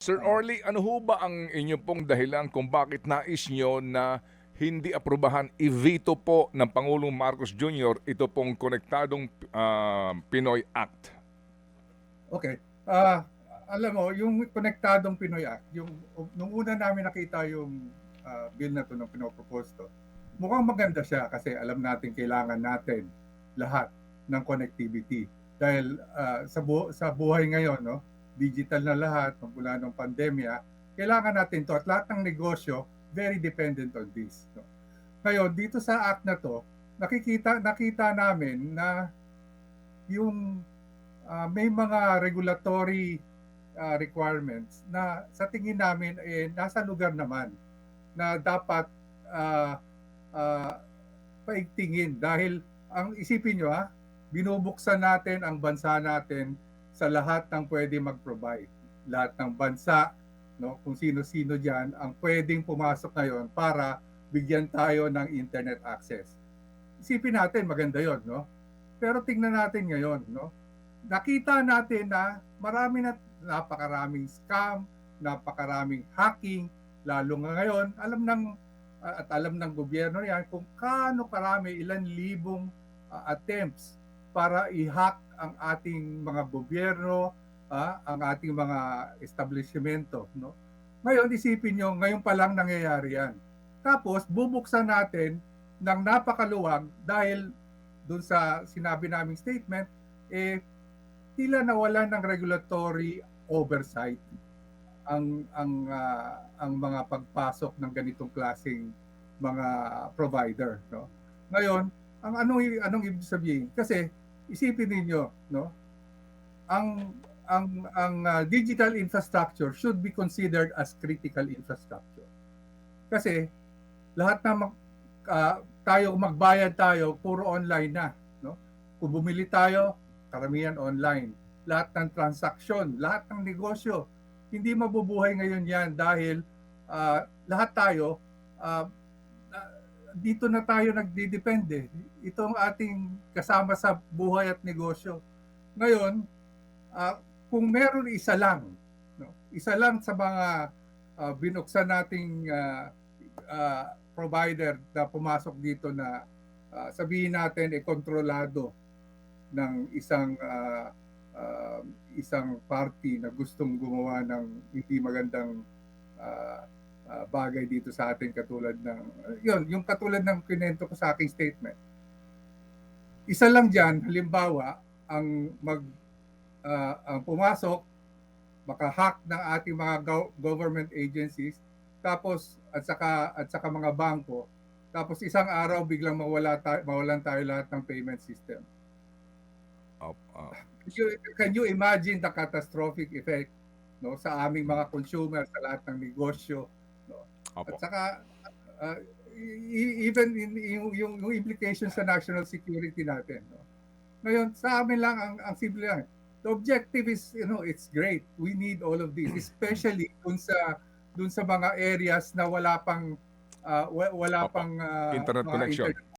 Sir Oo. Orly, ano ho ba ang inyo pong dahilan kung bakit nais nyo na hindi aprubahan, i-veto po ng Pangulong Marcos Jr. ito pong Konektadong Pinoy Act? Okay. Ah, Alam mo, yung Konektadong Pinoy Act, nung una namin nakita yung bill na to nung pinopropose to, mukhang maganda siya kasi alam natin kailangan natin lahat ng connectivity. Dahil sa buhay ngayon, no, digital na lahat, mula ng pandemya, kailangan natin to at lahat ng negosyo very dependent on this. No? Ngayon, dito sa act na to, nakita namin na yung may mga regulatory requirements na sa tingin namin nasa lugar naman na dapat uh, uh, paigtingin dahil ang isipin nyo binubuksan natin ang bansa natin sa lahat ng pwede mag-provide. Lahat ng bansa, no, kung sino-sino diyan ang pwedeng pumasok ngayon para bigyan tayo ng internet access. Isipin natin maganda 'yon, no? Pero tingnan natin ngayon, no? Nakita natin na napakaraming scam, napakaraming hacking, lalo nga ngayon, alam ng gobyerno yan kung kaano karami, ilan libong attempts para i-hack ang ating mga gobyerno, ang ating mga establishmento, no? Ngayon, isipin nyo, ngayon pa lang nangyayari yan. Tapos, bubuksan natin ng napakaluwag dahil doon sa sinabi naming statement, tila nawalan ng regulatory oversight ang mga pagpasok ng ganitong klaseng mga provider, no. Ngayon, ang anong ibig sabihin? Kasi isipin niyo, no, ang digital infrastructure should be considered as critical infrastructure. Kasi lahat na magbayad tayo, puro online na, no? Kung bumili tayo, karamihan online. Lahat ng transaksyon, lahat ng negosyo, hindi mabubuhay ngayon yan dahil lahat tayo, dito na tayo nagdidepende. Ito ang ating kasama sa buhay at negosyo. Ngayon, kung meron isa lang, no? Isa lang sa mga binuksan nating provider na pumasok dito na sabihin natin kontrolado ng isang party na gustong gumawa ng hindi magandang bagay dito sa atin katulad ng yung katulad ng kinento ko sa aking statement. Isa lang diyan, halimbawa, ang pumasok maka-hack ng ating mga government agencies tapos at saka mga bangko tapos isang araw biglang mawalan tayo lahat ng payment system. Can you imagine the catastrophic effect, no, sa aming mga consumer, sa lahat ng negosyo, no? At saka even yung implications sa national security natin, no? Ngayon sa amin lang ang simple lang. The objective is, it's great. We need all of this, especially dun sa mga areas na wala pang Internet connection. internet